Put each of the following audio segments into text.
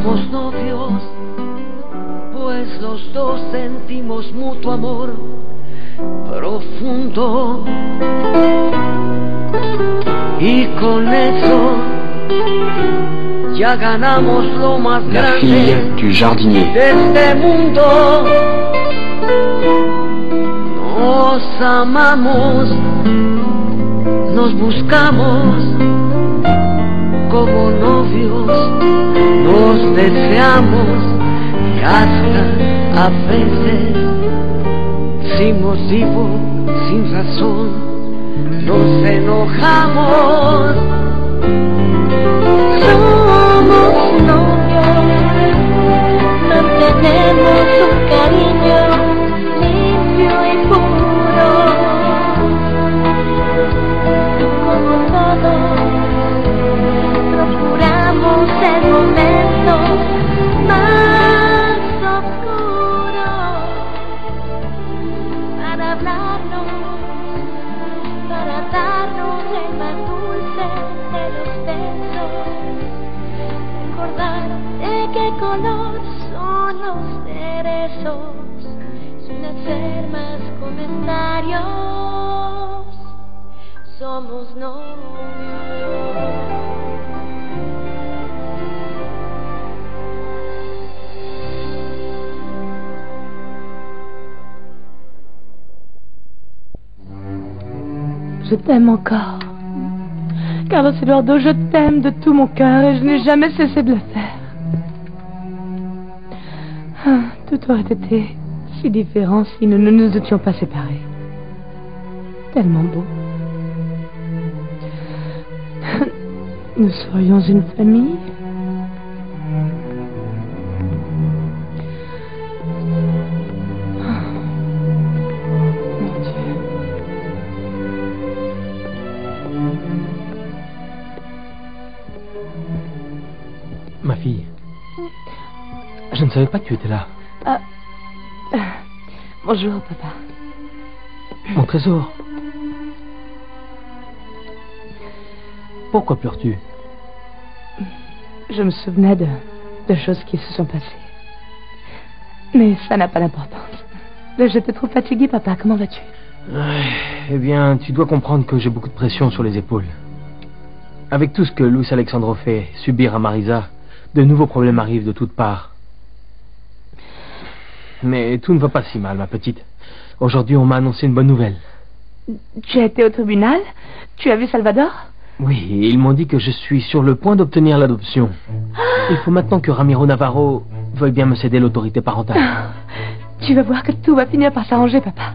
Somos novios, pues los dos sentimos mutuo amor profundo. Y con eso ya ganamos lo más La fille grande du jardinier. de este mundo. Nos amamos, nos buscamos como novios, nos deseamos y hasta a veces, sin motivo, sin razón, nos enojamos. Somos novios, mantenemos un cariño limpio y puro, como todos, procuramos el momento más oscuro para hablarnos, para darnos el más dulce de los besos, recordar de qué color son los cerezos, sin hacer más comentarios. Somos novios. Je t'aime encore. Carlos Eduardo, je t'aime de tout mon cœur et je n'ai jamais cessé de le faire. Ah, tout aurait été si différent si nous ne nous étions pas séparés. Tellement beau. Nous serions une famille. Ma fille, je ne savais pas que tu étais là. Bonjour, papa. Mon trésor. Pourquoi pleures-tu? Je me souvenais de choses qui se sont passées. Mais ça n'a pas d'importance. J'étais trop fatiguée, papa. Comment vas-tu? Eh bien, tu dois comprendre que j'ai beaucoup de pression sur les épaules. Avec tout ce que Luis Alexandro fait subir à Marisa, de nouveaux problèmes arrivent de toutes parts. Mais tout ne va pas si mal, ma petite. Aujourd'hui, on m'a annoncé une bonne nouvelle. Tu as été au tribunal? Tu as vu Salvador? Oui, ils m'ont dit que je suis sur le point d'obtenir l'adoption. Il faut maintenant que Ramiro Navarro veuille bien me céder l'autorité parentale. Tu vas voir que tout va finir par s'arranger, papa.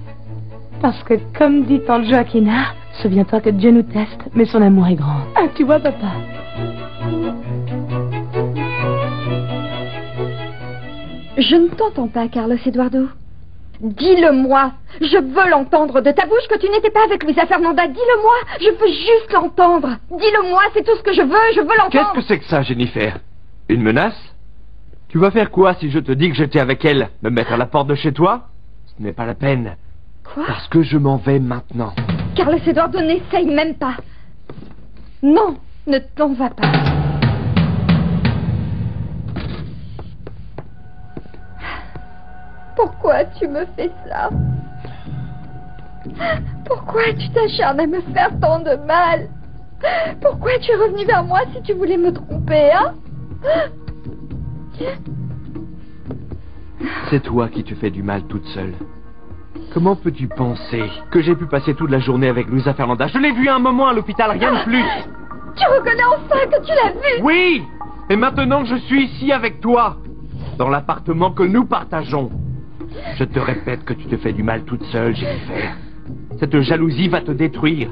Parce que, comme dit tante Joaquina, souviens-toi que Dieu nous teste, mais son amour est grand. Ah, tu vois, papa? Je ne t'entends pas, Carlos Eduardo. Dis-le-moi. Je veux l'entendre de ta bouche que tu n'étais pas avec Luisa Fernanda. Dis-le-moi. Je veux juste l'entendre. Dis-le-moi, c'est tout ce que je veux. Je veux l'entendre. Qu'est-ce que c'est que ça, Jennifer? Une menace? Tu vas faire quoi si je te dis que j'étais avec elle? Me mettre à la porte de chez toi? Ce n'est pas la peine. Quoi? Parce que je m'en vais maintenant. Carlos Eduardo, n'essaye même pas. Non, ne t'en vas pas. Pourquoi tu me fais ça? Pourquoi tu t'acharnes à me faire tant de mal? Pourquoi tu es revenu vers moi si tu voulais me tromper, hein? C'est toi qui te fais du mal toute seule. Comment peux-tu penser que j'ai pu passer toute la journée avec Luisa Fernanda? Je l'ai vue un moment à l'hôpital, rien de plus. Tu reconnais enfin que tu l'as vue? Oui! Et maintenant que je suis ici avec toi, dans l'appartement que nous partageons, je te répète que tu te fais du mal toute seule, Jennifer. Cette jalousie va te détruire.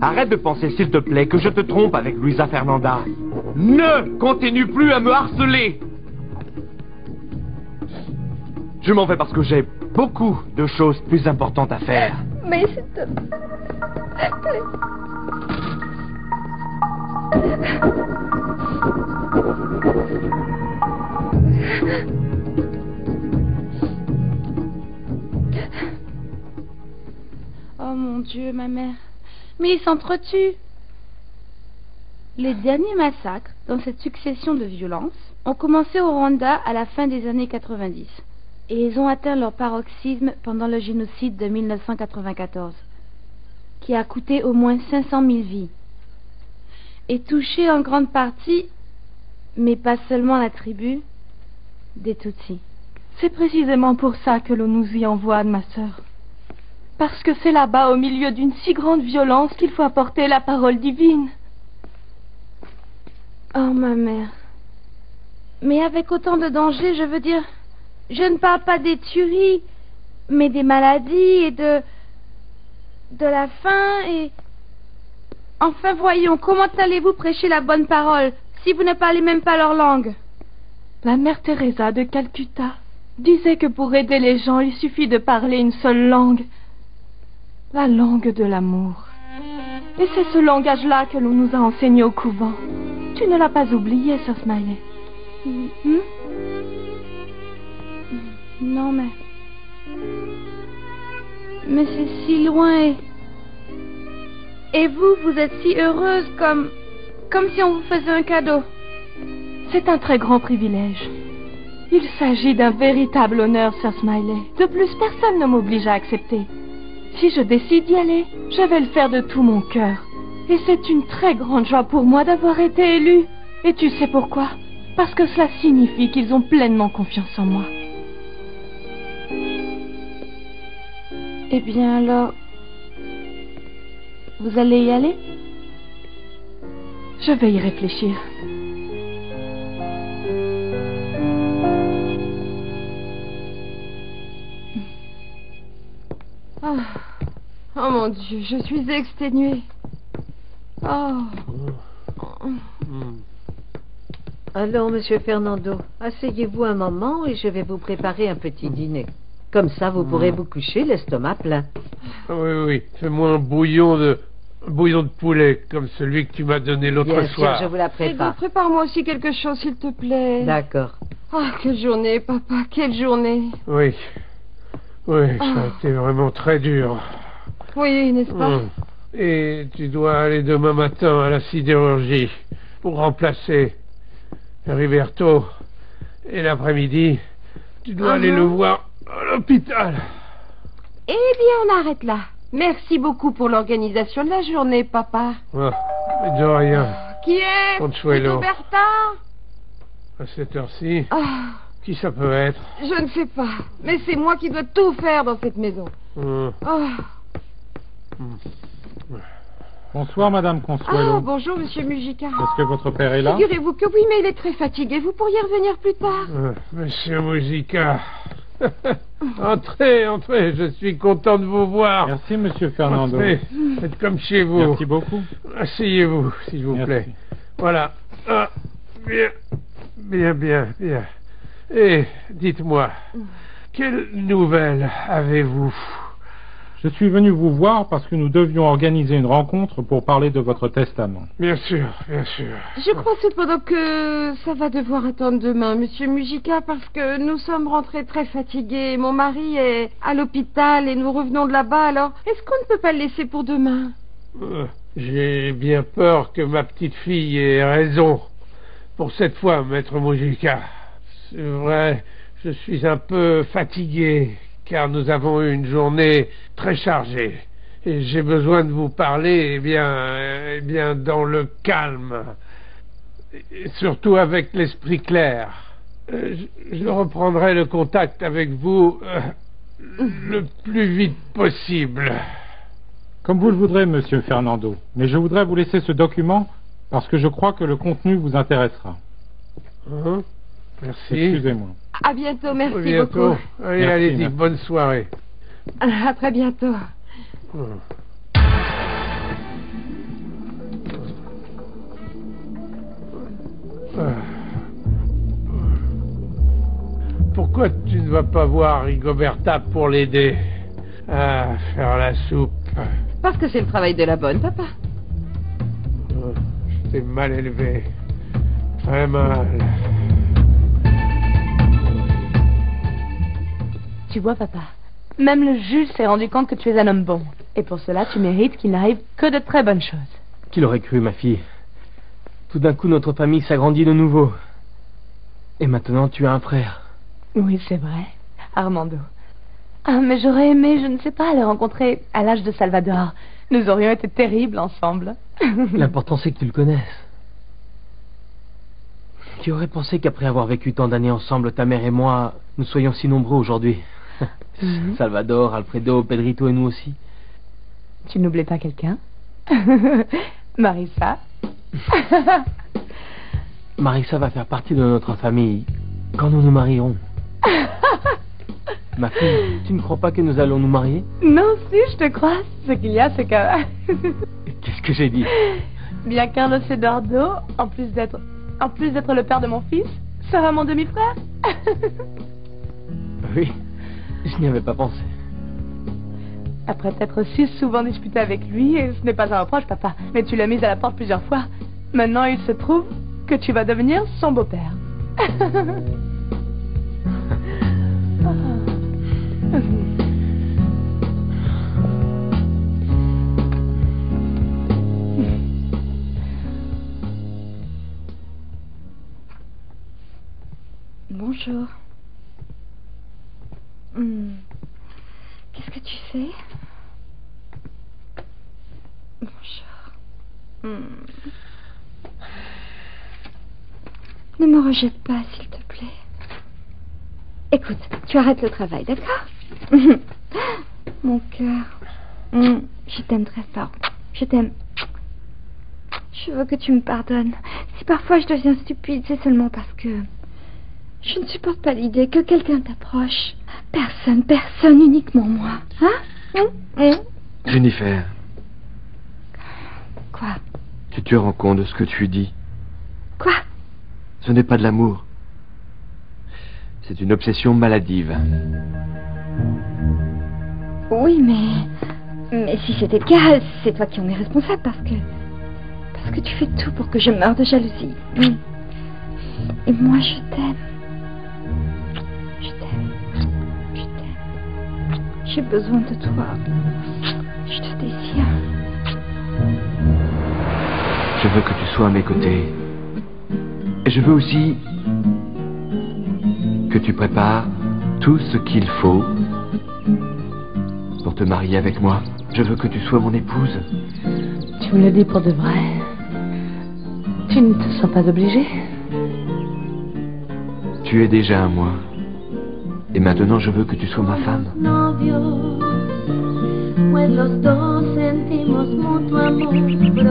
Arrête de penser, s'il te plaît, que je te trompe avec Luisa Fernanda. Ne continue plus à me harceler. Je m'en vais parce que j'ai beaucoup de choses plus importantes à faire. Mais s'il te plaît. Oh mon Dieu, ma mère. Mais ils s'entretuent. Les derniers massacres dans cette succession de violences ont commencé au Rwanda à la fin des années 90 et ils ont atteint leur paroxysme pendant le génocide de 1994 qui a coûté au moins 500 000 vies et touché en grande partie, mais pas seulement la tribu, des Tutsis. C'est précisément pour ça que l'on nous y envoie, ma sœur. Parce que c'est là-bas, au milieu d'une si grande violence, qu'il faut apporter la parole divine. Oh, ma mère. Mais avec autant de dangers, je veux dire, je ne parle pas des tueries, mais des maladies et de la faim et... Enfin, voyons, comment allez-vous prêcher la bonne parole si vous ne parlez même pas leur langue? La mère Teresa de Calcutta disait que pour aider les gens, il suffit de parler une seule langue. La langue de l'amour. Et c'est ce langage-là que l'on nous a enseigné au couvent. Tu ne l'as pas oublié, Sir Smiley. Non, mais c'est si loin et vous êtes si heureuse comme si on vous faisait un cadeau. C'est un très grand privilège. Il s'agit d'un véritable honneur, Sir Smiley. De plus, personne ne m'oblige à accepter. Si je décide d'y aller, je vais le faire de tout mon cœur. Et c'est une très grande joie pour moi d'avoir été élue. Et tu sais pourquoi? Parce que cela signifie qu'ils ont pleinement confiance en moi. Eh bien alors, vous allez y aller? Je vais y réfléchir. Oh mon Dieu, je suis exténuée. Oh. Allons, monsieur Fernando, asseyez-vous un moment et je vais vous préparer un petit dîner. Comme ça, vous pourrez vous coucher l'estomac plein. Oui, fais-moi un bouillon de poulet, comme celui que tu m'as donné l'autre soir. Bien sûr, je vous la prépare. Prépare-moi aussi quelque chose, s'il te plaît. D'accord. Ah, quelle journée, papa, quelle journée. Oui, ça a été vraiment très dur. Oui, n'est-ce pas? Et tu dois aller demain matin à la sidérurgie pour remplacer Heriberto. Et l'après-midi, tu dois aller le voir à l'hôpital. Eh bien, on arrête là. Merci beaucoup pour l'organisation de la journée, papa. De rien. Qui est? Consuelo. Roberta? À cette heure-ci, qui ça peut être? Je ne sais pas, mais c'est moi qui dois tout faire dans cette maison. Bonsoir, Madame Consuelo. Bonjour, Monsieur Mujica. Est-ce que votre père est là? Figurez-vous que oui, mais il est très fatigué. Vous pourriez revenir plus tard. Monsieur Mujica. Entrez, je suis content de vous voir. Merci, Monsieur Fernando. Entrez, faites comme chez vous. Merci beaucoup. Asseyez-vous, s'il vous plaît. Voilà. Bien. Et dites-moi, quelles nouvelles avez-vous? Je suis venu vous voir parce que nous devions organiser une rencontre pour parler de votre testament. Bien sûr. Je crois cependant que ça va devoir attendre demain, Monsieur Mujica, parce que nous sommes rentrés très fatigués. Mon mari est à l'hôpital et nous revenons de là-bas, alors est-ce qu'on ne peut pas le laisser pour demain? J'ai bien peur que ma petite fille ait raison. Pour cette fois, Maître Mujica. C'est vrai, je suis un peu fatigué, car nous avons eu une journée très chargée. Et j'ai besoin de vous parler, eh bien, dans le calme. Et surtout avec l'esprit clair. Je reprendrai le contact avec vous le plus vite possible. Comme vous le voudrez, Monsieur Fernando. Mais je voudrais vous laisser ce document parce que je crois que le contenu vous intéressera. Merci. Excusez-moi. À bientôt, merci bientôt. beaucoup. Allez, bonne soirée. À très bientôt. Pourquoi tu ne vas pas voir Rigoberta pour l'aider à faire la soupe? Parce que c'est le travail de la bonne, papa. Je t'ai mal élevé. Très mal. Tu vois, papa, même le juge s'est rendu compte que tu es un homme bon. Et pour cela, tu mérites qu'il n'arrive que de très bonnes choses. Qui l'aurait cru, ma fille? Tout d'un coup, notre famille s'agrandit de nouveau. Et maintenant, tu as un frère. Oui, c'est vrai. Armando. Ah, mais j'aurais aimé, je ne sais pas, le rencontrer à l'âge de Salvador. Nous aurions été terribles ensemble. L'important, c'est que tu le connaisses. Tu aurais pensé qu'après avoir vécu tant d'années ensemble, ta mère et moi, nous soyons si nombreux aujourd'hui. Salvador, Alfredo, Pedrito et nous aussi. Tu n'oublies pas quelqu'un? Marissa. Marissa va faire partie de notre famille quand nous nous marierons. Ma fille, tu ne crois pas que nous allons nous marier? Non, si, je te crois. Ce qu'il y a, c'est que... Qu'est-ce que j'ai dit? Bien Carlos Eduardo, en plus d'être le père de mon fils, sera mon demi-frère. Oui, je n'y avais pas pensé. Après t'être si souvent disputé avec lui, et ce n'est pas un reproche, papa, mais tu l'as mis à la porte plusieurs fois. Maintenant, il se trouve que tu vas devenir son beau-père. Bonjour. Qu'est-ce que tu fais? Bonjour. Ne me rejette pas, s'il te plaît. Écoute, tu arrêtes le travail, d'accord? Mon cœur. Je t'aime très fort. Je t'aime. Je veux que tu me pardonnes. Si parfois je deviens stupide, c'est seulement parce que je ne supporte pas l'idée que quelqu'un t'approche. Personne, uniquement moi. Hein? Jennifer. Quoi? Tu te rends compte de ce que tu dis? Quoi? Ce n'est pas de l'amour. C'est une obsession maladive. Oui, mais si c'était le cas, c'est toi qui en es responsable parce que tu fais tout pour que je meure de jalousie. Et moi, je t'aime. J'ai besoin de toi. Je te désire. Je veux que tu sois à mes côtés. Et je veux aussi que tu prépares tout ce qu'il faut pour te marier avec moi. Je veux que tu sois mon épouse. Tu me le dis pour de vrai. Tu ne te sens pas obligé? Tu es déjà à moi. Et maintenant, je veux que tu sois ma femme. Novios, pues los dos sentimos mutuo amor profundo.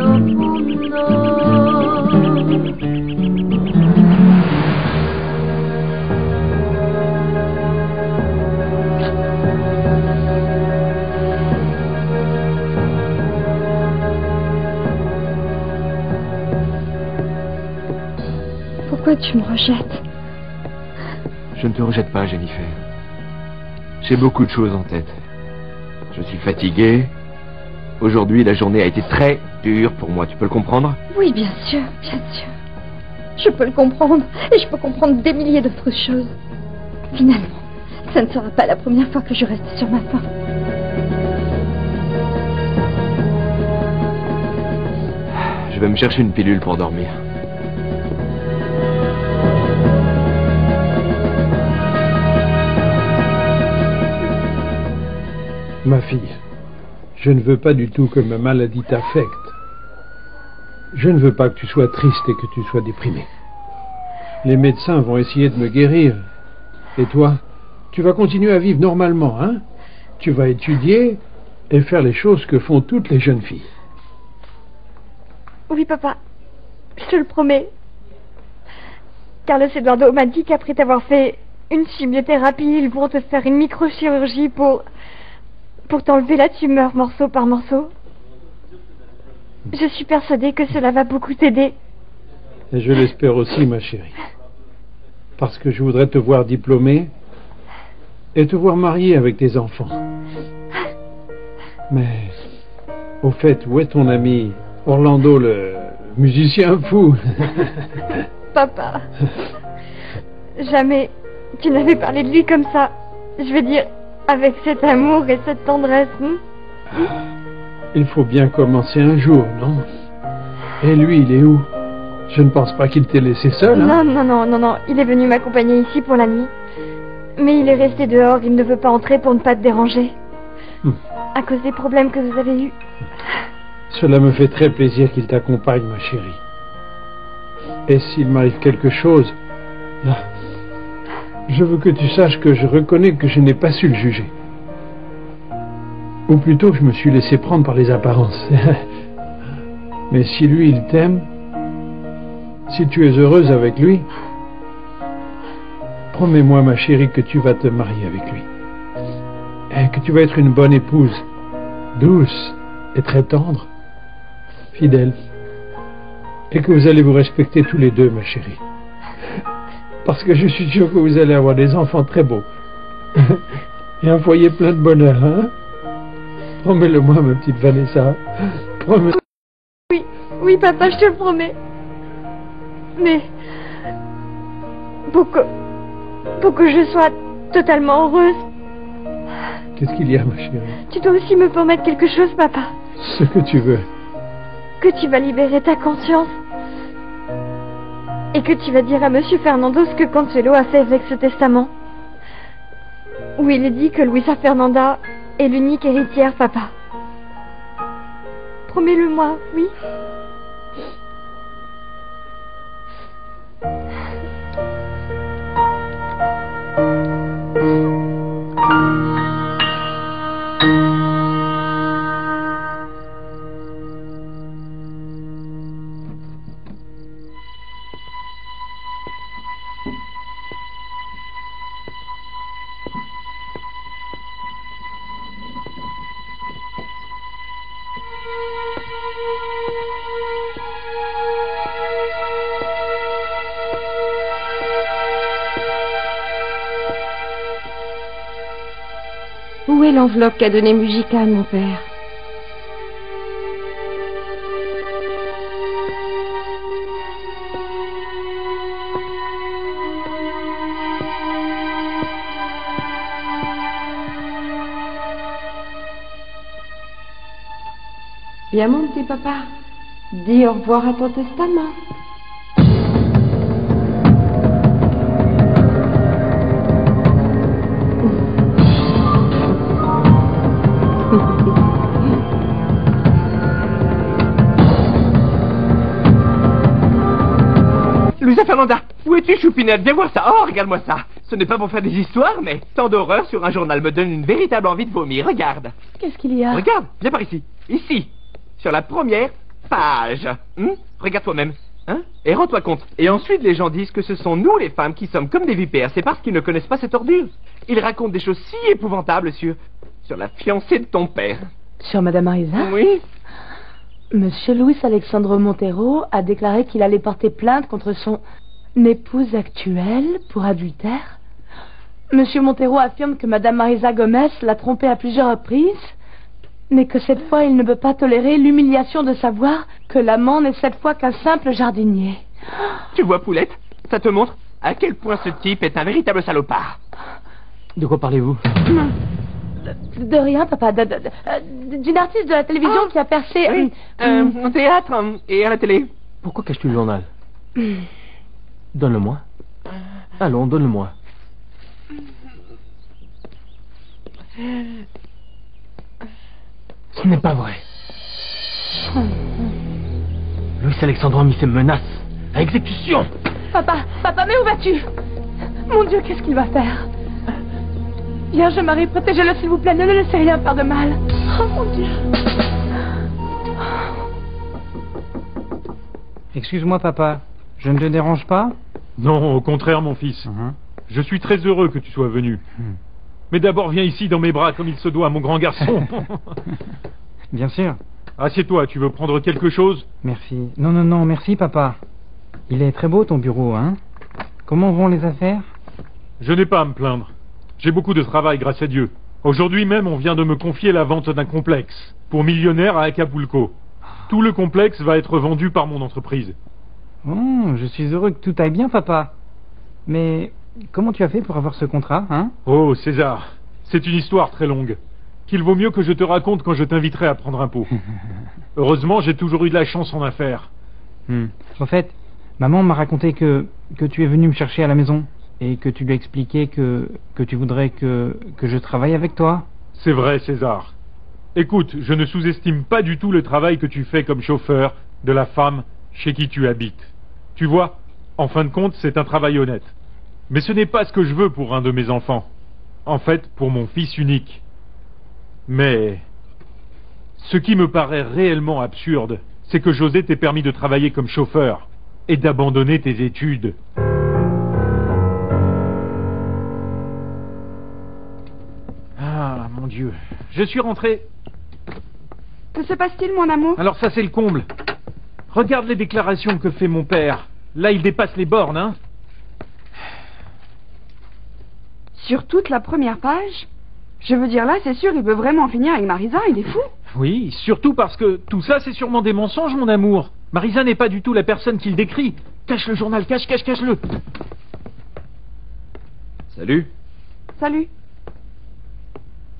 Pourquoi tu me rejettes? Je ne te rejette pas, Jennifer. J'ai beaucoup de choses en tête. Je suis fatigué. Aujourd'hui, la journée a été très dure pour moi. Tu peux le comprendre? Oui, bien sûr, bien sûr. Je peux le comprendre. Et je peux comprendre des milliers d'autres choses. Finalement, ça ne sera pas la première fois que je reste sur ma faim. Je vais me chercher une pilule pour dormir. Ma fille, je ne veux pas du tout que ma maladie t'affecte. Je ne veux pas que tu sois triste et que tu sois déprimée. Les médecins vont essayer de me guérir. Et toi, tu vas continuer à vivre normalement, hein? Tu vas étudier et faire les choses que font toutes les jeunes filles. Oui, papa. Je te le promets. Carlos Eduardo m'a dit qu'après t'avoir fait une chimiothérapie, ils vont te faire une microchirurgie pour t'enlever la tumeur morceau par morceau. Je suis persuadée que cela va beaucoup t'aider. Et je l'espère aussi, ma chérie. Parce que je voudrais te voir diplômée et te voir mariée avec tes enfants. Mais, au fait, où est ton ami Orlando, le musicien fou? Papa, jamais tu n'avais parlé de lui comme ça. Je veux dire, avec cet amour et cette tendresse. Il faut bien commencer un jour, non? Et lui, il est où? Je ne pense pas qu'il t'ait laissé seul, hein? Non, il est venu m'accompagner ici pour la nuit. Mais il est resté dehors, il ne veut pas entrer pour ne pas te déranger. À cause des problèmes que vous avez eus. Cela me fait très plaisir qu'il t'accompagne, ma chérie. Et s'il m'arrive quelque chose, là, je veux que tu saches que je reconnais que je n'ai pas su le juger. Ou plutôt, je me suis laissé prendre par les apparences. Mais si lui, il t'aime, si tu es heureuse avec lui, promets-moi, ma chérie, que tu vas te marier avec lui. Et que tu vas être une bonne épouse, douce et très tendre, fidèle. Et que vous allez vous respecter tous les deux, ma chérie. Parce que je suis sûr que vous allez avoir des enfants très beaux. Et un foyer plein de bonheur, hein? Promets-le-moi, ma petite Vanessa. Promets. Oui, papa, je te le promets. Mais... pour que je sois totalement heureuse... Qu'est-ce qu'il y a, ma chérie? Tu dois aussi me promettre quelque chose, papa. Ce que tu veux. Que tu vas libérer ta conscience. Et que tu vas dire à Monsieur Fernando ce que Consuelo a fait avec ce testament. Où il est dit que Luisa Fernanda est l'unique héritière, papa. Promets-le-moi, oui? Où est l'enveloppe qu'a donnée Mujica à mon père? Viens mon petit papa, dis au revoir à ton testament. Luisa Fernanda, où es-tu, choupinette? Viens voir ça. Oh, regarde-moi ça. Ce n'est pas pour faire des histoires, mais tant d'horreur sur un journal me donne une véritable envie de vomir. Regarde. Qu'est-ce qu'il y a? Regarde, viens par ici. Ici. Sur la première page. Regarde toi-même. Hein? Et rends-toi compte. Et ensuite, les gens disent que ce sont nous, les femmes, qui sommes comme des vipères. C'est parce qu'ils ne connaissent pas cette ordure. Ils racontent des choses si épouvantables sur la fiancée de ton père. Sur Madame Marisa? Oui. Monsieur Luis Alexandre Montero a déclaré qu'il allait porter plainte contre son épouse actuelle pour adultère. Monsieur Montero affirme que Madame Marisa Gomez l'a trompé à plusieurs reprises, mais que cette fois il ne peut pas tolérer l'humiliation de savoir que l'amant n'est cette fois qu'un simple jardinier. Tu vois, Poulette, ça te montre à quel point ce type est un véritable salopard. De quoi parlez-vous? De rien, papa. D'une artiste de la télévision qui a percé... Oui, au théâtre et à la télé. Pourquoi caches-tu le journal? Donne-le-moi. Allons, donne-le-moi. Ce n'est pas vrai. Luis Alexandre a mis ses menaces à exécution. Papa, mais où vas-tu? Mon Dieu, qu'est-ce qu'il va faire? Vierge Marie, protégez-le s'il vous plaît, ne le laissez rien faire de mal. Oh mon Dieu. Excuse-moi papa, je ne te dérange pas? Non, au contraire mon fils. Je suis très heureux que tu sois venu. Mais d'abord viens ici dans mes bras comme il se doit, mon grand garçon. Bien sûr. Assieds-toi, tu veux prendre quelque chose? Merci. Non, merci papa. Il est très beau ton bureau, hein? Comment vont les affaires? Je n'ai pas à me plaindre. J'ai beaucoup de travail, grâce à Dieu. Aujourd'hui même, on vient de me confier la vente d'un complexe pour millionnaires à Acapulco. Tout le complexe va être vendu par mon entreprise. Oh, je suis heureux que tout aille bien, papa. Mais comment tu as fait pour avoir ce contrat, hein? Oh, César, c'est une histoire très longue, qu'il vaut mieux que je te raconte quand je t'inviterai à prendre un pot. Heureusement, j'ai toujours eu de la chance en affaires. Au fait, Maman m'a raconté que tu es venu me chercher à la maison et que tu lui as expliqué que tu voudrais que je travaille avec toi. C'est vrai, César. Écoute, je ne sous-estime pas du tout le travail que tu fais comme chauffeur de la femme chez qui tu habites. Tu vois, en fin de compte, c'est un travail honnête. Mais ce n'est pas ce que je veux pour un de mes enfants. En fait, pour mon fils unique. Mais ce qui me paraît réellement absurde, c'est que José t'ait permis de travailler comme chauffeur et d'abandonner tes études. Ah, mon Dieu. Je suis rentré. Que se passe-t-il, mon amour? Alors ça, c'est le comble. Regarde les déclarations que fait mon père. Là, il dépasse les bornes, hein. Sur toute la première page? Je veux dire, là, c'est sûr, il veut vraiment finir avec Marisa, il est fou. Oui, surtout parce que tout ça, c'est sûrement des mensonges, mon amour. Marisa n'est pas du tout la personne qu'il décrit. Cache le journal, cache-le. Salut. Salut.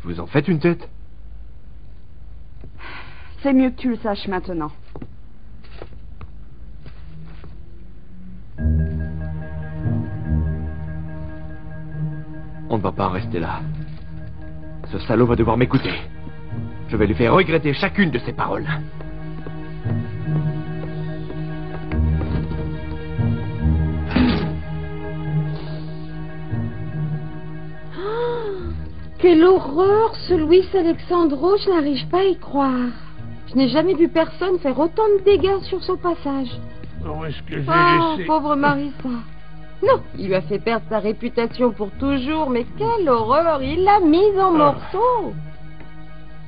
Vous en faites une tête? C'est mieux que tu le saches maintenant. On ne va pas en rester là. Ce salaud va devoir m'écouter. Je vais lui faire regretter chacune de ses paroles. Quelle horreur, ce Luis Alexandro, je n'arrive pas à y croire. Je n'ai jamais vu personne faire autant de dégâts sur son passage. Où est-ce que j'ai Oh, laissé... pauvre Marisa. Non, il lui a fait perdre sa réputation pour toujours, mais quelle horreur, il l'a mise en morceaux.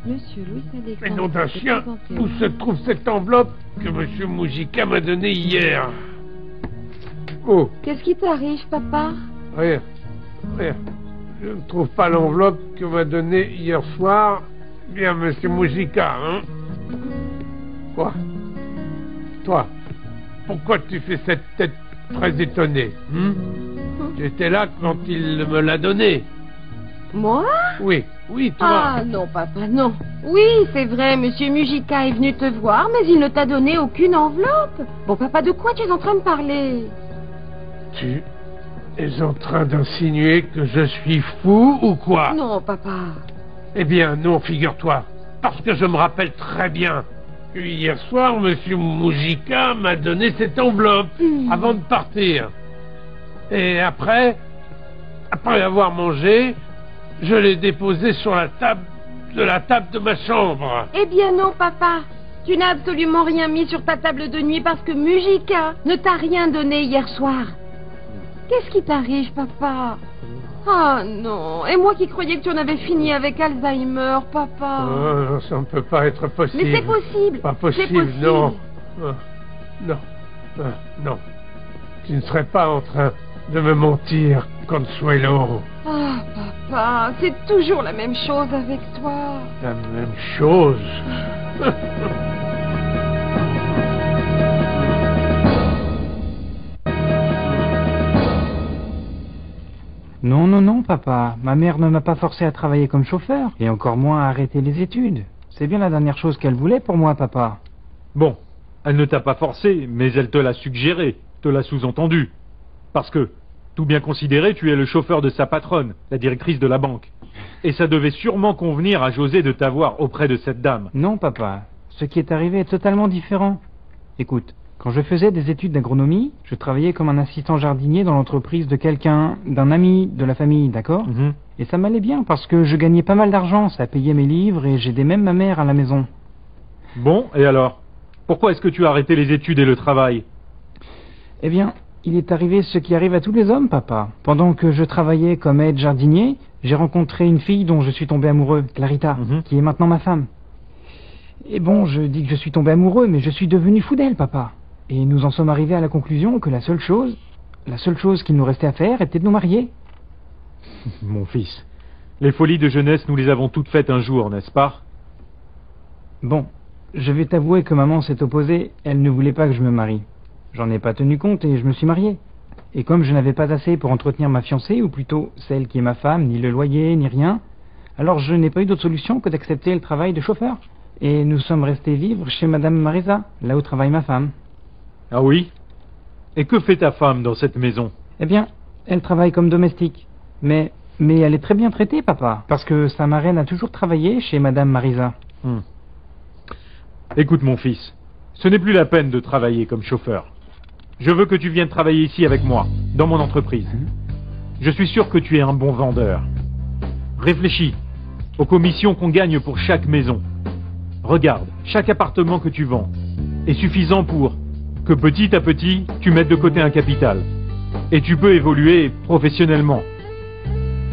Monsieur Luis Alexandro... Mais nom d'un chien, où se trouve cette enveloppe que Monsieur Mujica m'a donnée hier? Oh, Qu'est-ce qui t'arrive, papa? rien. Je ne trouve pas l'enveloppe que m'a donnée hier soir, bien Monsieur Mujica, hein? Quoi? Toi, pourquoi tu fais cette tête très étonnée, Tu étais là quand il me l'a donnée. Moi? Oui, toi. Ah non, papa, non. Oui, c'est vrai, Monsieur Mujica est venu te voir, mais il ne t'a donné aucune enveloppe. Bon, papa, de quoi tu es en train de parler? Tu es en train d'insinuer que je suis fou ou quoi? Non, papa. Eh bien, non, figure-toi. Parce que je me rappelle très bien que hier soir, Monsieur Mujica m'a donné cette enveloppe avant de partir. Et après avoir mangé, je l'ai déposée sur la table de ma chambre. Eh bien non, papa. Tu n'as absolument rien mis sur ta table de nuit parce que Mujica ne t'a rien donné hier soir. Qu'est-ce qui t'arrive, papa? Ah non. Et moi qui croyais que tu en avais fini avec Alzheimer, papa. Oh, ça ne peut pas être possible. Mais c'est possible. Pas possible, C'est possible. non. Non. Tu ne serais pas en train de me mentir, Consuelo. Ah, papa, c'est toujours la même chose avec toi. La même chose. Non, papa. Ma mère ne m'a pas forcé à travailler comme chauffeur, et encore moins à arrêter les études. C'est bien la dernière chose qu'elle voulait pour moi, papa. Bon, elle ne t'a pas forcé, mais elle te l'a suggéré, te l'a sous-entendu. Parce que, tout bien considéré, tu es le chauffeur de sa patronne, la directrice de la banque. Et ça devait sûrement convenir à José de t'avoir auprès de cette dame. Non, papa. Ce qui est arrivé est totalement différent. Écoute, quand je faisais des études d'agronomie, je travaillais comme un assistant jardinier dans l'entreprise de quelqu'un, d'un ami de la famille, d'accord? Et ça m'allait bien parce que je gagnais pas mal d'argent, ça payait mes livres et j'aidais même ma mère à la maison. Bon, et alors? Pourquoi est-ce que tu as arrêté les études et le travail? Eh bien, il est arrivé ce qui arrive à tous les hommes, papa. Pendant que je travaillais comme aide jardinier, j'ai rencontré une fille dont je suis tombé amoureux, Clarita, qui est maintenant ma femme. Et bon, je dis que je suis tombé amoureux, mais je suis devenu fou d'elle, papa. Et nous en sommes arrivés à la conclusion que la seule chose qu'il nous restait à faire était de nous marier. Mon fils, les folies de jeunesse, nous les avons toutes faites un jour, n'est-ce pas? Bon, je vais t'avouer que maman s'est opposée, elle ne voulait pas que je me marie. J'en ai pas tenu compte et je me suis marié. Et comme je n'avais pas assez pour entretenir ma fiancée, ou plutôt celle qui est ma femme, ni le loyer, ni rien, alors je n'ai pas eu d'autre solution que d'accepter le travail de chauffeur. Et nous sommes restés vivre chez Madame Marisa, là où travaille ma femme. Ah oui? Et que fait ta femme dans cette maison? Eh bien, elle travaille comme domestique. Mais elle est très bien traitée, papa. Parce que sa marraine a toujours travaillé chez Madame Marisa. Écoute, mon fils, ce n'est plus la peine de travailler comme chauffeur. Je veux que tu viennes travailler ici avec moi, dans mon entreprise. Je suis sûr que tu es un bon vendeur. Réfléchis aux commissions qu'on gagne pour chaque maison. Regarde, chaque appartement que tu vends est suffisant pour que petit à petit, tu mettes de côté un capital. Et tu peux évoluer professionnellement.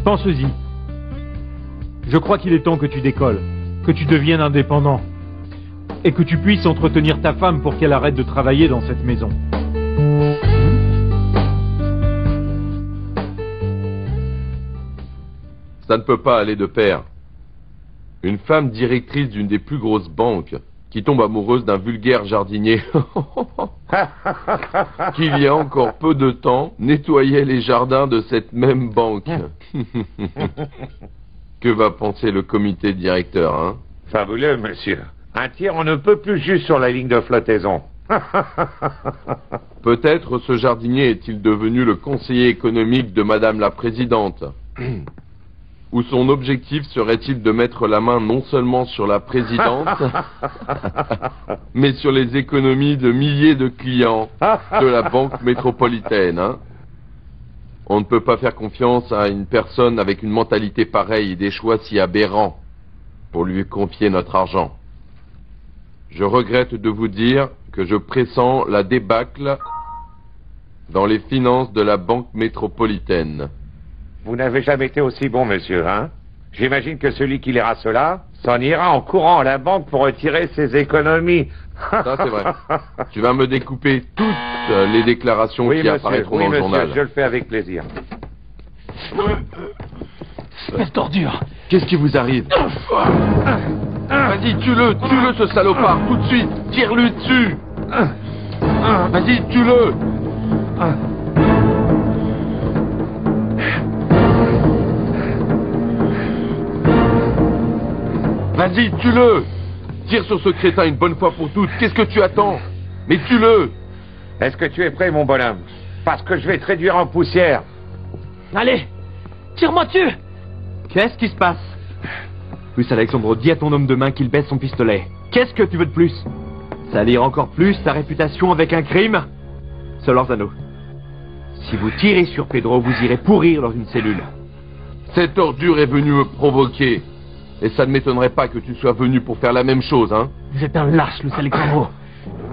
Pense-y. Je crois qu'il est temps que tu décolles, que tu deviennes indépendant. Et que tu puisses entretenir ta femme pour qu'elle arrête de travailler dans cette maison. Ça ne peut pas aller de pair. Une femme directrice d'une des plus grosses banques qui tombe amoureuse d'un vulgaire jardinier qui il y a encore peu de temps nettoyait les jardins de cette même banque. Que va penser le comité directeur, hein? Fabuleux, monsieur. Un tir, on ne peut plus juste sur la ligne de flottaison. Peut-être ce jardinier est-il devenu le conseiller économique de Madame la Présidente. Ou son objectif serait-il de mettre la main non seulement sur la Présidente, mais sur les économies de milliers de clients de la Banque métropolitaine, hein? On ne peut pas faire confiance à une personne avec une mentalité pareille et des choix si aberrants pour lui confier notre argent. Je regrette de vous dire que je pressens la débâcle dans les finances de la Banque métropolitaine. Vous n'avez jamais été aussi bon, monsieur, hein? J'imagine que celui qui lira cela s'en ira en courant à la banque pour retirer ses économies. Ça, c'est vrai. Tu vas me découper toutes les déclarations qui apparaîtront dans le journal. Je le fais avec plaisir. Espèce d'ordure. Qu'est-ce qui vous arrive? Vas-y, tue-le, ce salopard, tout de suite. Tire-lui dessus. Vas-y, tue-le. Vas-y, tue-le. Tire sur ce crétin une bonne fois pour toutes. Qu'est-ce que tu attends? Mais tue-le. Est-ce que tu es prêt, mon bonhomme? Parce que je vais te réduire en poussière. Allez, tire-moi dessus. Qu'est-ce qui se passe? Plus Alexandre, dis à ton homme de main qu'il baisse son pistolet. Qu'est-ce que tu veux de plus? Salir encore plus ta réputation avec un crime? Solorzano, si vous tirez sur Pedro, vous irez pourrir dans une cellule. Cette ordure est venue me provoquer. Et ça ne m'étonnerait pas que tu sois venu pour faire la même chose, hein? Vous êtes un lâche, Luis Alexandro.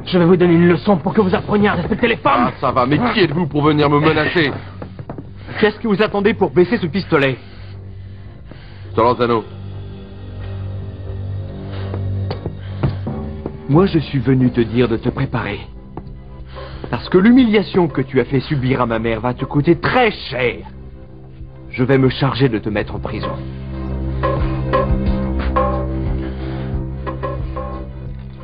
Je vais vous donner une leçon pour que vous appreniez à respecter les femmes. Ah, ça va, mais qui êtes-vous pour venir me menacer? Qu'est-ce que vous attendez pour baisser ce pistolet? Solorzano. Moi, je suis venu te dire de te préparer. Parce que l'humiliation que tu as fait subir à ma mère va te coûter très cher. Je vais me charger de te mettre en prison.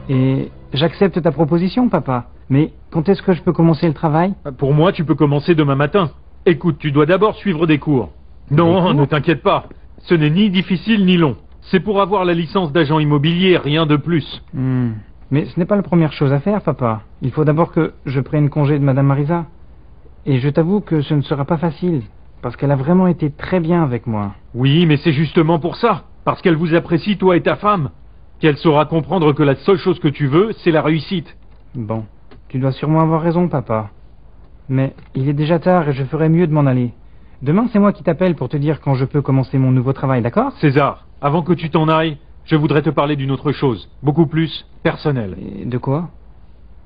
Et j'accepte ta proposition, papa. Mais quand est-ce que je peux commencer le travail? Pour moi, tu peux commencer demain matin. Écoute, tu dois d'abord suivre des cours. Non, ne t'inquiète pas. Ce n'est ni difficile ni long. C'est pour avoir la licence d'agent immobilier, rien de plus. Mais ce n'est pas la première chose à faire, papa. Il faut d'abord que je prenne congé de Madame Marisa. Et je t'avoue que ce ne sera pas facile, parce qu'elle a vraiment été très bien avec moi. Oui, mais c'est justement pour ça. Parce qu'elle vous apprécie, toi et ta femme. Qu'elle saura comprendre que la seule chose que tu veux, c'est la réussite. Bon, tu dois sûrement avoir raison, papa. Mais il est déjà tard et je ferais mieux de m'en aller. Demain, c'est moi qui t'appelle pour te dire quand je peux commencer mon nouveau travail, d'accord? César, avant que tu t'en ailles, je voudrais te parler d'une autre chose, beaucoup plus personnelle. Et de quoi?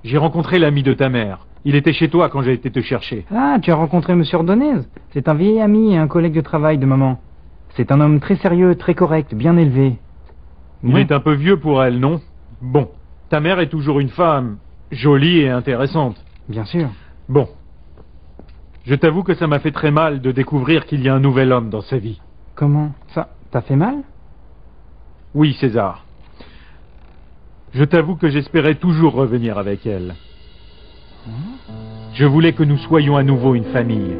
J'ai rencontré l'ami de ta mère. Il était chez toi quand j'ai été te chercher. Ah, tu as rencontré Monsieur Ordonez? C'est un vieil ami et un collègue de travail de maman. C'est un homme très sérieux, très correct, bien élevé. Il est un peu vieux pour elle, non? Bon, ta mère est toujours une femme jolie et intéressante. Bien sûr. Bon. Je t'avoue que ça m'a fait très mal de découvrir qu'il y a un nouvel homme dans sa vie. Comment? Ça t'a fait mal? Oui, César. Je t'avoue que j'espérais toujours revenir avec elle. Je voulais que nous soyons à nouveau une famille.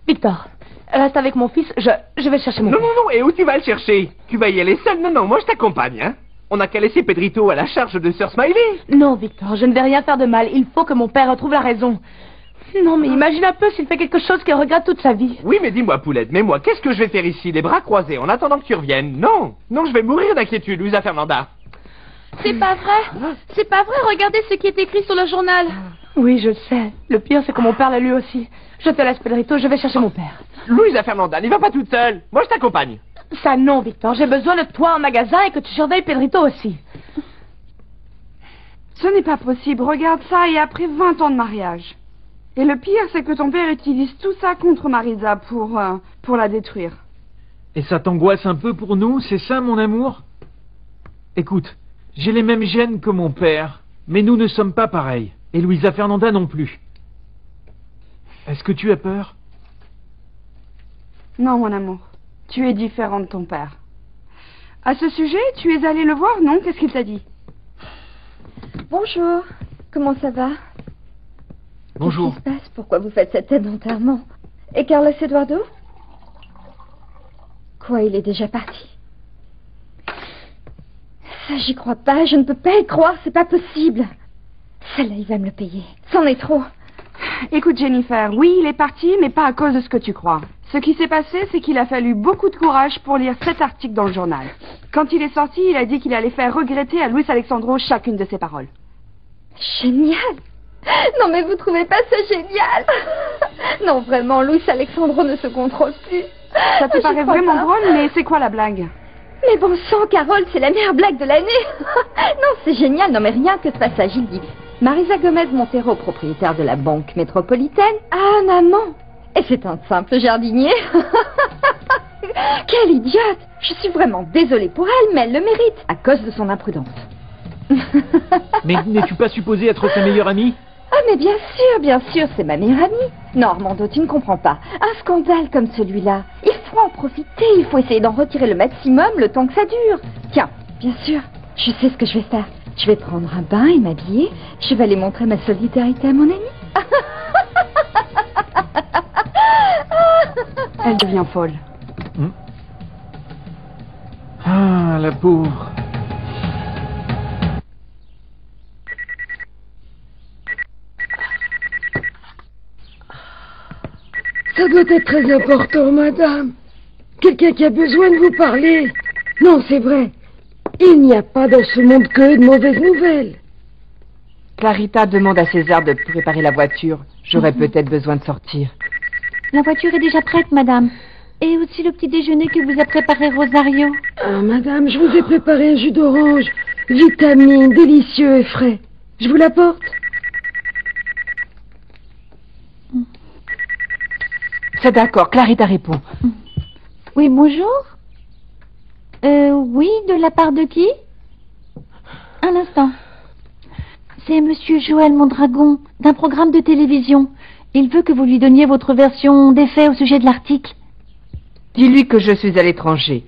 Victor, reste avec mon fils, je vais chercher mon Non, père. non, non, et où tu vas le chercher? Tu vas y aller seul? Non, non, moi je t'accompagne, hein. On n'a qu'à laisser Pedrito à la charge de Sir Smiley. Non, Victor, je ne vais rien faire de mal. Il faut que mon père retrouve la raison. Non, mais imagine un peu s'il fait quelque chose qu'il regrette toute sa vie. Oui, mais dis-moi, Poulette, mais moi, qu'est-ce que je vais faire ici, les bras croisés, en attendant que tu reviennes? Non, non, je vais mourir d'inquiétude, Luisa Fernanda. C'est pas vrai. C'est pas vrai. Regardez ce qui est écrit sur le journal. Oui, je sais. Le pire, c'est que mon père l'a lu aussi. Je te laisse, Pedrito, je vais chercher mon père. Luisa Fernanda, n'y va pas toute seule. Moi, je t'accompagne. Ça non, Victor. J'ai besoin de toi en magasin et que tu surveilles Pedrito aussi. Ce n'est pas possible. Regarde ça et après 20 ans de mariage. Et le pire, c'est que ton père utilise tout ça contre Marisa pour la détruire. Et ça t'angoisse un peu pour nous, c'est ça, mon amour? Écoute, j'ai les mêmes gènes que mon père, mais nous ne sommes pas pareils. Et Luisa Fernanda non plus. Est-ce que tu as peur? Non, mon amour. Tu es différent de ton père. À ce sujet, tu es allé le voir, non? Qu'est-ce qu'il t'a dit? Bonjour. Comment ça va? Bonjour. Qu'est-ce qui se passe? Pourquoi vous faites cette tête d'enterrement? Et Carlos Eduardo? Quoi, il est déjà parti? Ça, j'y crois pas. Je ne peux pas y croire. C'est pas possible. Celle-là, il va me le payer. C'en est trop. Écoute, Jennifer, oui, il est parti, mais pas à cause de ce que tu crois. Ce qui s'est passé, c'est qu'il a fallu beaucoup de courage pour lire cet article dans le journal. Quand il est sorti, il a dit qu'il allait faire regretter à Luis Alexandro chacune de ses paroles. Génial! Non, mais vous trouvez pas ça génial? Non, vraiment, Luis Alexandro ne se contrôle plus. Ça te paraît vraiment drôle, mais c'est quoi la blague? Mais bon sang, Carole, c'est la meilleure blague de l'année. Non, c'est génial. Non, mais rien que ce passage, il dit: Marisa Gomez Montero, propriétaire de la banque métropolitaine, a un amant. Et c'est un simple jardinier. Quelle idiote! Je suis vraiment désolée pour elle, mais elle le mérite, à cause de son imprudence. Mais n'es-tu pas supposé être sa meilleure amie? Ah, mais bien sûr, c'est ma meilleure amie. Non, Armando, tu ne comprends pas. Un scandale comme celui-là, il faut en profiter, il faut essayer d'en retirer le maximum le temps que ça dure. Tiens, bien sûr, je sais ce que je vais faire. Je vais prendre un bain et m'habiller. Je vais aller montrer ma solidarité à mon amie. Elle devient folle. Ah, la pauvre. Ça doit être très important, madame. Quelqu'un qui a besoin de vous parler. Non, c'est vrai. Il n'y a pas dans ce monde que de mauvaises nouvelles. Clarita demande à César de préparer la voiture. J'aurais peut-être besoin de sortir. La voiture est déjà prête, madame. Et aussi le petit déjeuner que vous a préparé Rosario. Ah, madame, je vous ai préparé un jus d'orange. Vitamine, délicieux et frais. Je vous l'apporte? C'est d'accord, Clarita répond. Oui, bonjour. Oui, de la part de qui? Un instant. C'est monsieur Joël Mondragon, d'un programme de télévision. Il veut que vous lui donniez votre version des faits au sujet de l'article. Dis-lui que je suis à l'étranger,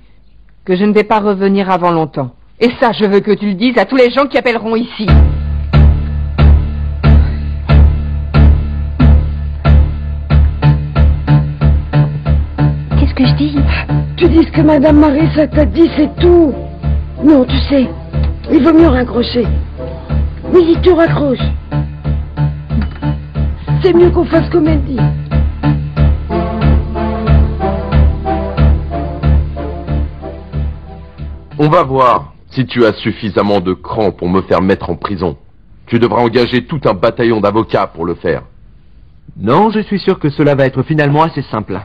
que je ne vais pas revenir avant longtemps. Et ça, je veux que tu le dises à tous les gens qui appelleront ici. Qu'est-ce que je dis? Tu dis ce que madame Marisa t'a dit, c'est tout. Non, tu sais, il vaut mieux raccrocher. Oui, tu raccroches. C'est mieux qu'on fasse comme elle dit. On va voir si tu as suffisamment de cran pour me faire mettre en prison. Tu devras engager tout un bataillon d'avocats pour le faire. Non, je suis sûr que cela va être finalement assez simple.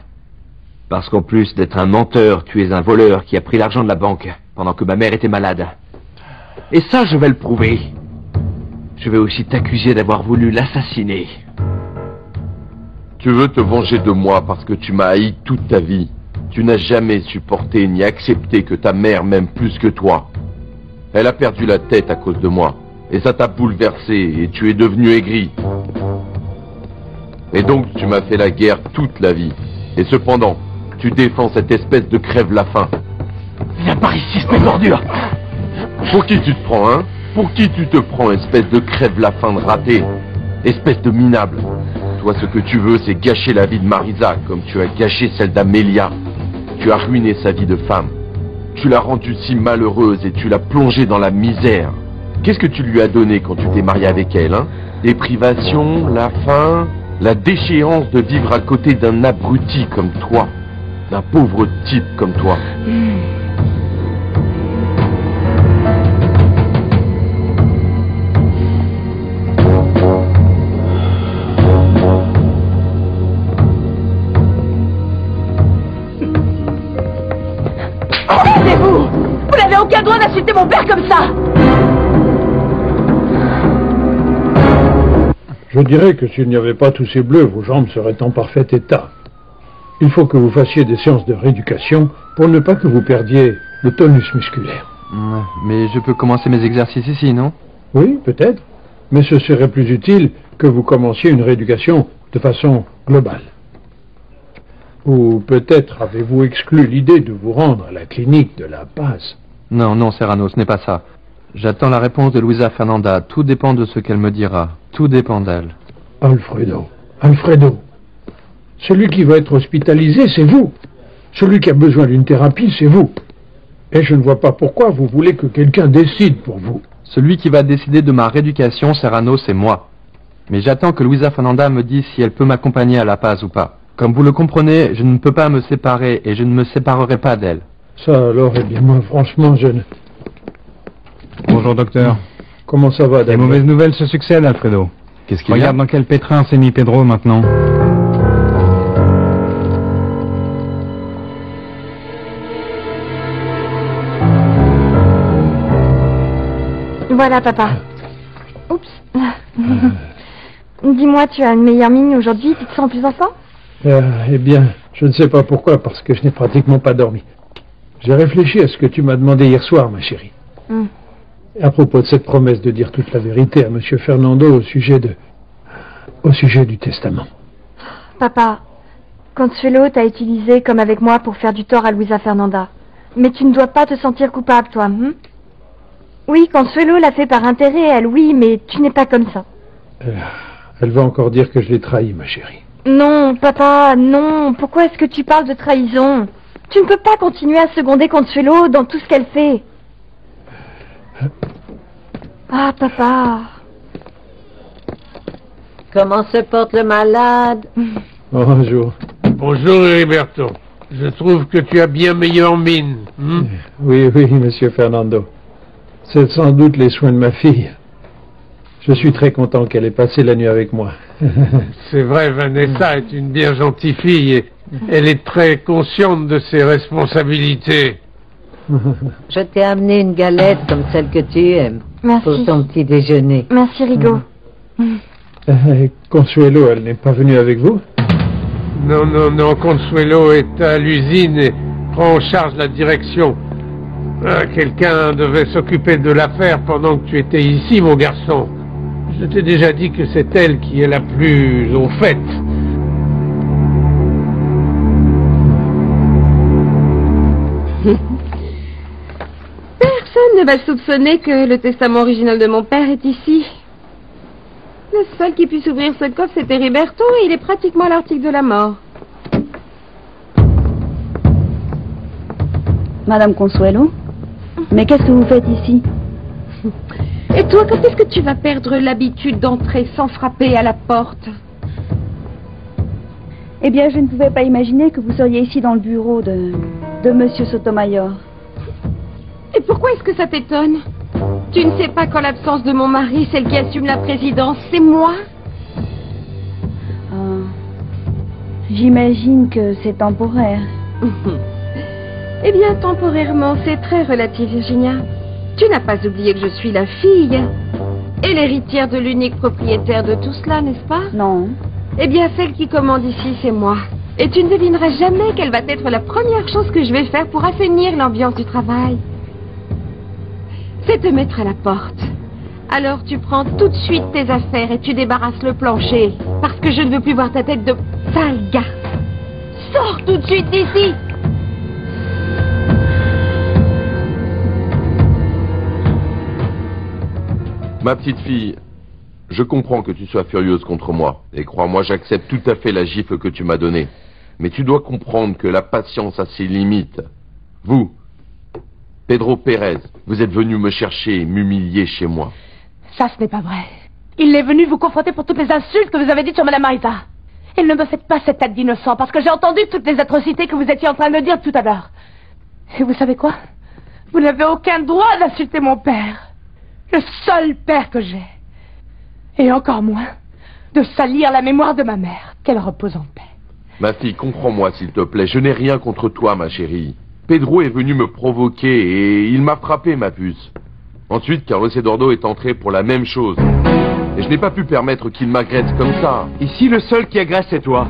Parce qu'en plus d'être un menteur, tu es un voleur qui a pris l'argent de la banque pendant que ma mère était malade. Et ça, je vais le prouver. Je vais aussi t'accuser d'avoir voulu l'assassiner. Tu veux te venger de moi parce que tu m'as haï toute ta vie. Tu n'as jamais supporté ni accepté que ta mère m'aime plus que toi. Elle a perdu la tête à cause de moi. Et ça t'a bouleversé et tu es devenu aigri. Et donc tu m'as fait la guerre toute la vie. Et cependant, tu défends cette espèce de crève-la-faim. Viens par ici, espèce d'ordure. Pour qui tu te prends, hein? Pour qui tu te prends, espèce de crève-la-faim de raté? Espèce de minable. Toi, ce que tu veux, c'est gâcher la vie de Marisa, comme tu as gâché celle d'Amélia. Tu as ruiné sa vie de femme. Tu l'as rendue si malheureuse et tu l'as plongée dans la misère. Qu'est-ce que tu lui as donné quand tu t'es marié avec elle, hein? Les privations, la faim, la déchéance de vivre à côté d'un abruti comme toi, d'un pauvre type comme toi. Taisez-vous! Vous n'avez aucun droit d'insulter mon père comme ça! Je dirais que s'il n'y avait pas tous ces bleus, vos jambes seraient en parfait état. Il faut que vous fassiez des séances de rééducation pour ne pas que vous perdiez le tonus musculaire. Mais je peux commencer mes exercices ici, non? Oui, peut-être. Mais ce serait plus utile que vous commenciez une rééducation de façon globale. Ou peut-être avez-vous exclu l'idée de vous rendre à la clinique de la Paz. Non, non, Serrano, ce n'est pas ça. J'attends la réponse de Luisa Fernanda. Tout dépend de ce qu'elle me dira. Tout dépend d'elle. Alfredo. Celui qui va être hospitalisé, c'est vous. Celui qui a besoin d'une thérapie, c'est vous. Et je ne vois pas pourquoi vous voulez que quelqu'un décide pour vous. Celui qui va décider de ma rééducation, Serrano, c'est moi. Mais j'attends que Luisa Fernanda me dise si elle peut m'accompagner à La Paz ou pas. Comme vous le comprenez, je ne peux pas me séparer et je ne me séparerai pas d'elle. Ça alors, eh bien moi, franchement, je ne... Bonjour, docteur. Comment ça va, Les mauvaises nouvelles se succèdent, Alfredo. Qu'est-ce qu'il y a? Regarde dans quel pétrin s'est mis Pedro maintenant. Voilà, papa. Oups. Dis-moi, tu as une meilleure mine aujourd'hui? Tu te sens plus en forme? Eh bien, je ne sais pas pourquoi, parce que je n'ai pratiquement pas dormi. J'ai réfléchi à ce que tu m'as demandé hier soir, ma chérie. À propos de cette promesse de dire toute la vérité à Monsieur Fernando au sujet du testament. Papa, Consuelo t'a utilisé comme avec moi pour faire du tort à Luisa Fernanda. Mais tu ne dois pas te sentir coupable, toi. Oui, Consuelo l'a fait par intérêt, elle, oui, mais tu n'es pas comme ça. Elle va encore dire que je l'ai trahi, ma chérie. Non, papa, non. Pourquoi est-ce que tu parles de trahison? Tu ne peux pas continuer à seconder Consuelo dans tout ce qu'elle fait. Ah, papa. Comment se porte le malade? Bonjour. Bonjour, Heriberto. Je trouve que tu as bien meilleure mine. Oui, Monsieur Fernando. C'est sans doute les soins de ma fille. Je suis très content qu'elle ait passé la nuit avec moi. C'est vrai, Vanessa est une bien gentille fille et elle est très consciente de ses responsabilités. Je t'ai amené une galette comme celle que tu aimes. Merci. Pour ton petit déjeuner. Merci, Rigo. Consuelo, elle n'est pas venue avec vous? Non, Consuelo est à l'usine et prend en charge la direction. Quelqu'un devait s'occuper de l'affaire pendant que tu étais ici, mon garçon. Je t'ai déjà dit que c'est elle qui est la plus au fait. Personne ne va soupçonner que le testament original de mon père est ici. Le seul qui puisse ouvrir ce coffre, c'était Heriberto, et il est pratiquement à l'article de la mort. Madame Consuelo, mais qu'est-ce que vous faites ici? Et toi, quand est-ce que tu vas perdre l'habitude d'entrer sans frapper à la porte? Eh bien, je ne pouvais pas imaginer que vous seriez ici dans le bureau de Monsieur Sotomayor. Et pourquoi est-ce que ça t'étonne? Tu ne sais pas qu'en l'absence de mon mari, celle qui assume la présidence, c'est moi? J'imagine que c'est temporaire. Eh bien, temporairement, c'est très relatif, Virginia. Tu n'as pas oublié que je suis la fille et l'héritière de l'unique propriétaire de tout cela, n'est-ce pas? Non. Eh bien, celle qui commande ici, c'est moi. Et tu ne devineras jamais quelle va être la première chose que je vais faire pour assainir l'ambiance du travail. C'est te mettre à la porte. Alors tu prends tout de suite tes affaires et tu débarrasses le plancher. Parce que je ne veux plus voir ta tête de sale garce. Sors tout de suite d'ici! Ma petite fille, Je comprends que tu sois furieuse contre moi, et crois-moi, j'accepte tout à fait la gifle que tu m'as donnée. Mais tu dois comprendre que la patience a ses limites. Vous, Pedro Pérez, vous êtes venu me chercher et m'humilier chez moi. Ça, ce n'est pas vrai. Il est venu vous confronter pour toutes les insultes que vous avez dites sur Madame Marisa. Et ne me faites pas cette tête d'innocent, parce que j'ai entendu toutes les atrocités que vous étiez en train de dire tout à l'heure. Et vous savez quoi? Vous n'avez aucun droit d'insulter mon père. Le seul père que j'ai. Et encore moins de salir la mémoire de ma mère. Qu'elle repose en paix. Ma fille, comprends-moi s'il te plaît, je n'ai rien contre toi, ma chérie. Pedro est venu me provoquer et il m'a frappé, ma puce. Ensuite, Carlos Eduardo est entré pour la même chose. Et je n'ai pas pu permettre qu'il m'agresse comme ça. Ici, le seul qui agresse, c'est toi.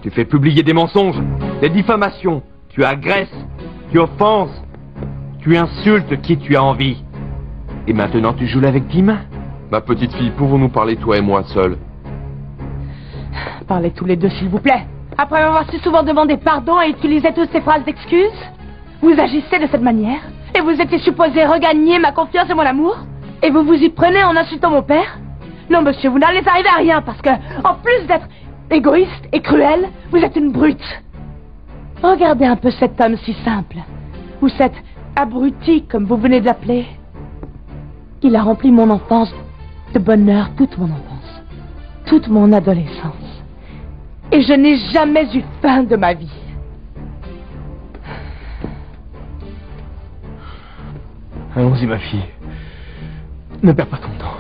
Tu fais publier des mensonges, des diffamations. Tu agresses, tu offenses, tu insultes qui tu as envie. Et maintenant, tu joues la victime? Ma petite fille, pouvons-nous parler toi et moi seuls? Parlez tous les deux, s'il vous plaît. Après m'avoir si souvent demandé pardon et utilisé toutes ces phrases d'excuses, vous agissez de cette manière, et vous étiez supposé regagner ma confiance et mon amour, et vous vous y prenez en insultant mon père? Non, monsieur, vous n'allez arriver à rien, parce que, en plus d'être égoïste et cruel, vous êtes une brute. Regardez un peu cet homme si simple, ou cet abruti, comme vous venez de l'appeler. Il a rempli mon enfance de bonheur, toute mon enfance, toute mon adolescence. Et je n'ai jamais eu faim de ma vie. Allons-y, ma fille. Ne perds pas ton temps.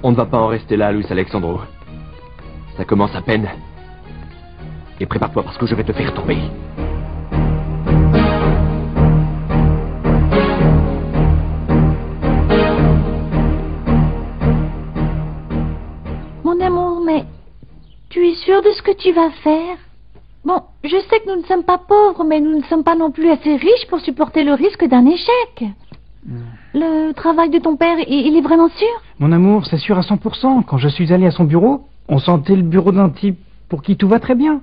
On ne va pas en rester là, Luis Alexandro. Ça commence à peine. Et prépare-toi parce que je vais te faire tomber. Mon amour, mais tu es sûr de ce que tu vas faire? Bon, je sais que nous ne sommes pas pauvres, mais nous ne sommes pas non plus assez riches pour supporter le risque d'un échec. Le travail de ton père, il est vraiment sûr? Mon amour, c'est sûr à 100%. Quand je suis allé à son bureau, on sentait le bureau d'un type pour qui tout va très bien.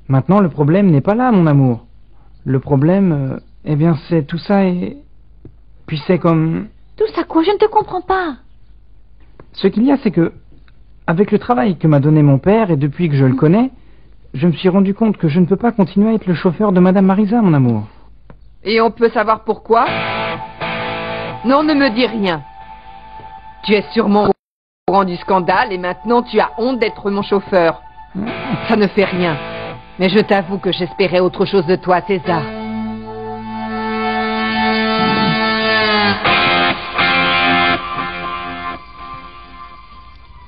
Maintenant, le problème n'est pas là, mon amour. Le problème, eh bien, c'est tout ça et... Puis c'est comme... Tout ça quoi? Je ne te comprends pas. Ce qu'il y a, c'est que, avec le travail que m'a donné mon père et depuis que je le connais, je me suis rendu compte que je ne peux pas continuer à être le chauffeur de Madame Marisa, mon amour. Et on peut savoir pourquoi? Non, ne me dis rien. Tu es sûrement au courant du scandale et maintenant tu as honte d'être mon chauffeur. Ça ne fait rien. Mais je t'avoue que j'espérais autre chose de toi, César.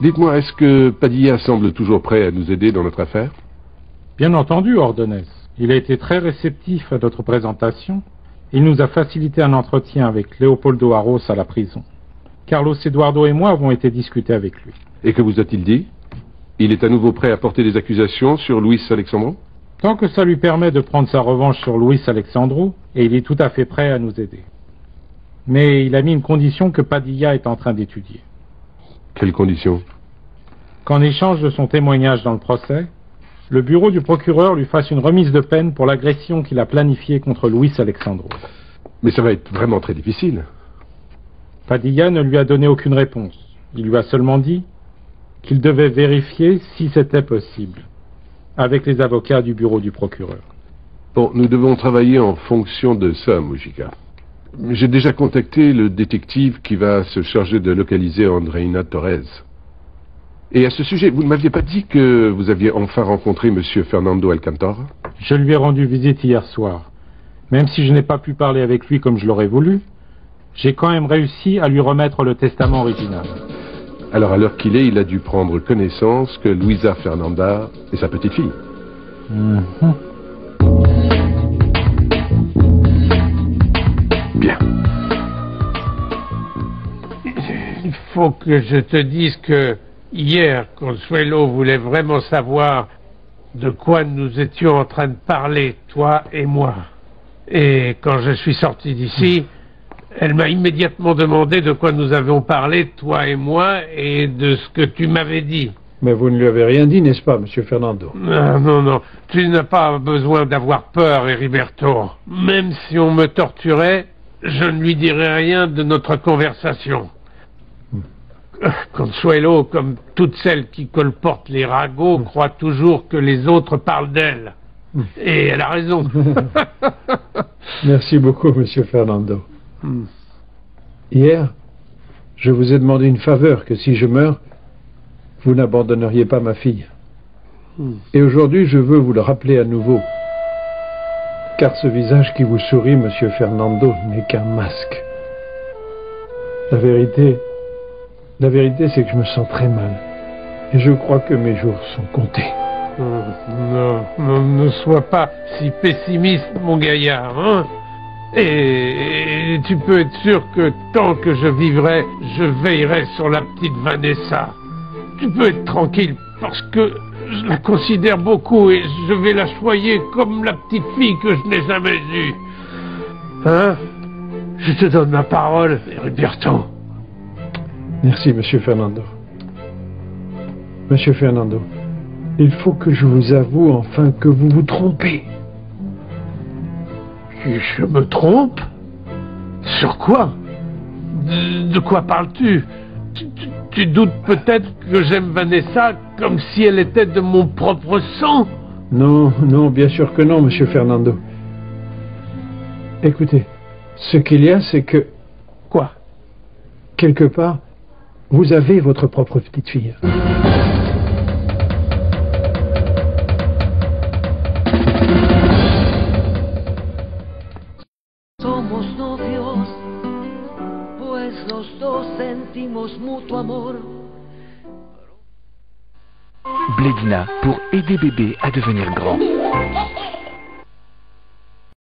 Dites-moi, est-ce que Padilla semble toujours prêt à nous aider dans notre affaire? Bien entendu, Ordonez. Il a été très réceptif à notre présentation. Il nous a facilité un entretien avec Leopoldo Arros à la prison. Carlos Eduardo et moi avons été discuter avec lui. Et que vous a-t-il dit? Il est à nouveau prêt à porter des accusations sur Luis Alexandro? Tant que ça lui permet de prendre sa revanche sur Luis Alexandro, et il est tout à fait prêt à nous aider. Mais il a mis une condition que Padilla est en train d'étudier. Quelle condition? Qu'en échange de son témoignage dans le procès, le bureau du procureur lui fasse une remise de peine pour l'agression qu'il a planifiée contre Luis Alexandro. Mais ça va être vraiment très difficile. Padilla ne lui a donné aucune réponse. Il lui a seulement dit qu'il devait vérifier si c'était possible, avec les avocats du bureau du procureur. Bon, nous devons travailler en fonction de ça, Mujica. J'ai déjà contacté le détective qui va se charger de localiser Andreina Torres. Et à ce sujet, vous ne m'aviez pas dit que vous aviez enfin rencontré Monsieur Fernando Alcantara? Je lui ai rendu visite hier soir. Même si je n'ai pas pu parler avec lui comme je l'aurais voulu, j'ai quand même réussi à lui remettre le testament original. Alors à l'heure qu'il est, il a dû prendre connaissance que Luisa Fernanda est sa petite fille. Bien. Il faut que je te dise que hier, Consuelo voulait vraiment savoir de quoi nous étions en train de parler, toi et moi. Et quand je suis sorti d'ici, elle m'a immédiatement demandé de quoi nous avions parlé, toi et moi, et de ce que tu m'avais dit. Mais vous ne lui avez rien dit, n'est-ce pas, Monsieur Fernando? Non, tu n'as pas besoin d'avoir peur, Heriberto. Même si on me torturait, je ne lui dirai rien de notre conversation. Consuelo, comme toutes celles qui colportent les ragots, croit toujours que les autres parlent d'elle. Et elle a raison. Merci beaucoup, Monsieur Fernando. Hier, je vous ai demandé une faveur, que si je meurs, vous n'abandonneriez pas ma fille. Et aujourd'hui, je veux vous le rappeler à nouveau. Car ce visage qui vous sourit, Monsieur Fernando, n'est qu'un masque. La vérité, c'est que je me sens très mal. Et je crois que mes jours sont comptés. Non, ne sois pas si pessimiste, mon gaillard, hein? Et tu peux être sûr que tant que je vivrai, je veillerai sur la petite Vanessa. Tu peux être tranquille, parce que je la considère beaucoup et je vais la choyer comme la petite fille que je n'ai jamais eue. Hein? Je te donne ma parole, Heriberto. Merci, Monsieur Fernando. Monsieur Fernando, il faut que je vous avoue enfin que vous vous trompez. Je me trompe? Sur quoi? De quoi parles-tu? Tu doutes peut-être que j'aime Vanessa comme si elle était de mon propre sang? Non, bien sûr que non, Monsieur Fernando. Écoutez, ce qu'il y a, c'est que... Quoi? Quelque part, vous avez votre propre petite fille. Somos novios, pues los dos sentimos mutuo amor. Blédina pour aider bébé à devenir grand.